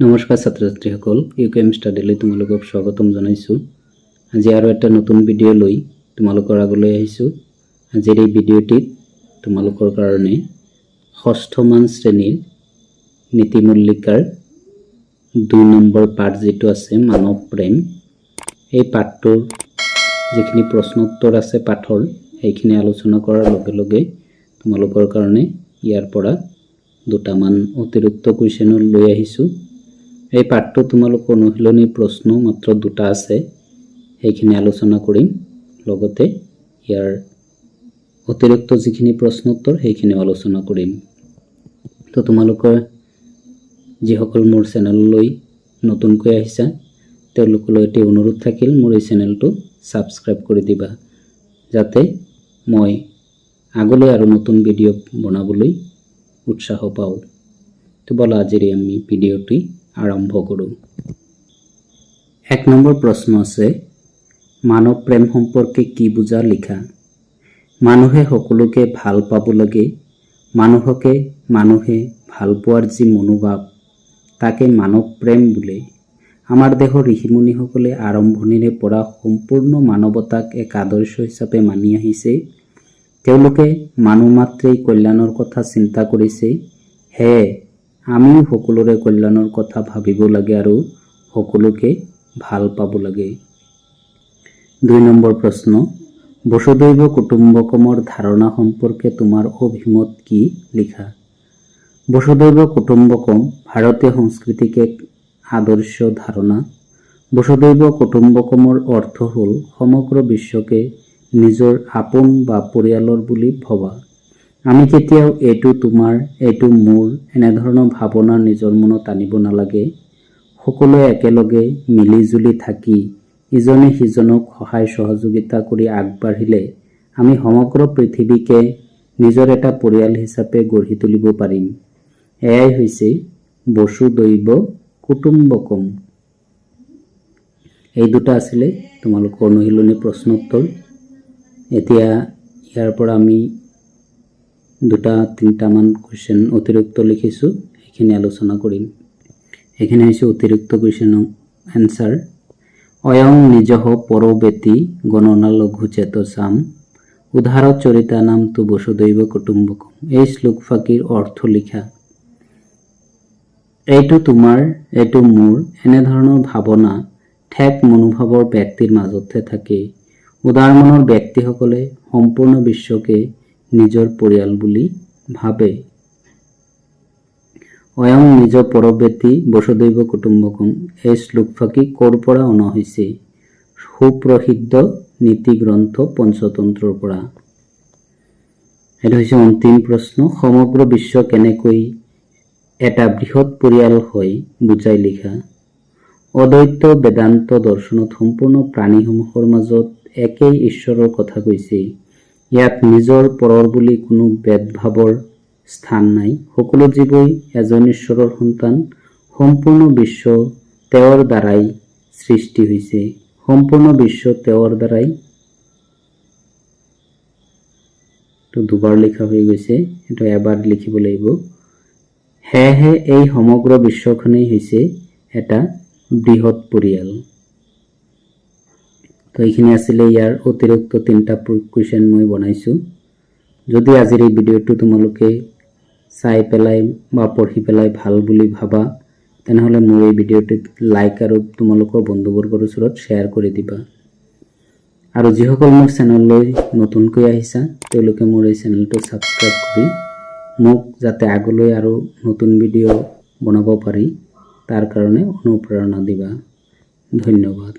নমস্কাৰ ছাত্ৰ ছাত্ৰীসকল, ইউকেএম ষ্টাডিলৈ তোমালোকক স্বাগতম জনাইছোঁ। আজি আৰু এটা নতুন ভিডিঅ' লৈ তোমালোকৰ আগলৈ আহিছোঁ। আজিৰ এই ভিডিঅ'টিত তোমালোকৰ কাৰণে ষষ্ঠমান শ্ৰেণীৰ নীতিমূল্লিকাৰ 2 নম্বৰ পাঠ যেটো আছে মানৱ প্ৰেম, এই পাঠটোৰ যিখিনি প্ৰশ্ন উত্তৰ আছে পাঠৰ সেইখিনি আলোচনা কৰাৰ লগে লগে তোমালোকৰ কাৰণে ইয়াৰ পৰা দুটামান অতিৰিক্ত কুৱেশ্যন লৈ আহিছোঁ। এই পাঠটো তোমালোকৰ অনুশীলনী প্ৰশ্ন মাত্ৰ দুটা আছে, সেইখিনি আলোচনা কৰিম। লগতে ইয়াৰ অতিৰিক্ত যিখিনি প্ৰশ্ন উত্তৰ সেইখিনি আলোচনা কৰিম। তো তোমালোকৰ যিসকল মোৰ চেনেললৈ নতুনকৈ আহিছা তেওঁলোকলৈ এটি অনুৰোধ থাকিল, মোৰ এই চেনেলটো ছাবস্ক্ৰাইব কৰি দিবা, যাতে মই আগলৈ আৰু নতুন ভিডিঅ' বনাবলৈ উৎসাহ পাওঁ। তো বলা আজিৰ আমি ভিডিঅ'টি আৰম্ভ কৰোঁ। 1 নম্বৰ প্ৰশ্ন আছে, মানৱ প্ৰেম সম্পৰ্কে কি বুজা লিখা। মানুহে সকলোকে ভাল পাব লাগে। মানুহকে মানুহে ভাল পোৱাৰ যি মনোভাৱ তাকে মানৱ প্ৰেম বোলে। আমাৰ দেশৰ ঋষিমুনিসকলে আৰম্ভণিৰে পৰা সম্পূৰ্ণ মানৱতাক এক আদৰ্শ হিচাপে মানি আহিছে। তেওঁলোকে মানুহ মাত্ৰেই কল্যাণৰ কথা চিন্তা কৰিছে। সেয়ে আমিও সকলোৰে কল্যাণৰ কথা ভাবিব লাগে আৰু সকলোকে ভাল পাব লাগে। 2 নম্বৰ প্ৰশ্ন, বসুধৈৱ কুটুম্বকমৰ ধাৰণা সম্পৰ্কে তোমাৰ অভিমত কি লিখা। বসুধৈৱ কুটুম্বকম ভাৰতীয় সংস্কৃতিক এক আদৰ্শ ধাৰণা। বসুধৈৱ কুটুম্বকমৰ অৰ্থ হ'ল সমগ্ৰ বিশ্বকে নিজৰ আপোন বা পৰিয়ালৰ বুলি ভবা। আমি কেতিয়াও এইটো তোমাৰ এইটো মোৰ এনেধৰণৰ ভাৱনা নিজৰ মনত আনিব নালাগে। সকলোৱে একেলগে মিলিজুলি থাকি ইজনে সিজনক সহায় সহযোগিতা কৰি আগবাঢ়িলে আমি সমগ্ৰ পৃথিৱীকে নিজৰ এটা পৰিয়াল হিচাপে গঢ়ি তুলিব পাৰিম। এয়াই হৈছে বসুধৈৱ কুটুম্বকম। এই দুটা আছিলে তোমালোকৰ অনুশীলনী প্ৰশ্ন উত্তৰ। এতিয়া ইয়াৰ পৰা আমি 2-3টামান কুৱেশ্যন অতিৰিক্ত লিখিছোঁ, সেইখিনি আলোচনা কৰিম। এইখিনি হৈছে অতিৰিক্ত কুৱেশ্যনৰ এনচাৰ। অয়ং নিজহ পৰবেতি গণনা লঘু চেতসাম উদাহৰণ চৰিতা নাম তু বসুধৈৱ কুটুম্বকম। এই শ্লোকফাঁকিৰ অৰ্থ লিখা। এইটো তোমাৰ এইটো মোৰ এনেধৰণৰ ভাৱনা ঠেক মনোভাৱৰ ব্যক্তিৰ মাজতহে থাকে। উদাৰ মনৰ ব্যক্তিসকলে সম্পূৰ্ণ বিশ্বকে নিজৰ পৰিয়াল বুলি ভাবে। অয়ং নিজ পৰবেতি বসুধৈৱ কুটুম্বকম, এই শ্লোকফাঁকি ক'ৰ পৰা অনা হৈছে। সুপ্ৰসিদ্ধ নীতি গ্ৰন্থ পঞ্চতন্ত্ৰৰ পৰা। এইটো হৈছে অন্তিম প্ৰশ্ন, সমগ্ৰ বিশ্ব কেনেকৈ এটা বৃহৎ পৰিয়াল হয় বুজাই লিখা। অদ্বৈত বেদান্ত দৰ্শনত সম্পূৰ্ণ প্ৰাণীসমূহৰ মাজত একেই ঈশ্বৰৰ কথা কৈছে। ইয়াত নিজৰ পৰৰ বুলি কোনো ভেদভাৱৰ স্থান নাই। সকলো জীৱই এজন ঈশ্বৰৰ সন্তান। সম্পূৰ্ণ বিশ্ব তেওঁৰ দ্বাৰাই সৃষ্টি হৈছে। সম্পূৰ্ণ বিশ্ব তেওঁৰ দ্বাৰাই, দুবাৰ লিখা হৈ গৈছে, এইটো এবাৰ লিখিব লাগিব। সেয়েহে এই সমগ্ৰ বিশ্বখনেই হৈছে এটা বৃহৎ পৰিয়াল। তো এইখিনি আছিলে ইয়াৰ অতিৰিক্ত 3টা কুৱেশ্যন মই বনাইছোঁ। যদি আজিৰ এই ভিডিঅ'টো তোমালোকে চাই পেলাই বা পঢ়ি পেলাই ভাল বুলি ভাবা, তেনেহ'লে মোৰ এই ভিডিঅ'টোত লাইক আৰু তোমালোকৰ বন্ধুবৰ্গৰ ওচৰত শ্বেয়াৰ কৰি দিবা। আৰু যিসকল মোৰ চেনেললৈ নতুনকৈ আহিছা তেওঁলোকে মোৰ এই চেনেলটো ছাবস্ক্ৰাইব কৰি মোক যাতে আগলৈ আৰু নতুন ভিডিঅ' বনাব পাৰি তাৰ কাৰণে অনুপ্ৰেৰণা দিবা। ধন্যবাদ।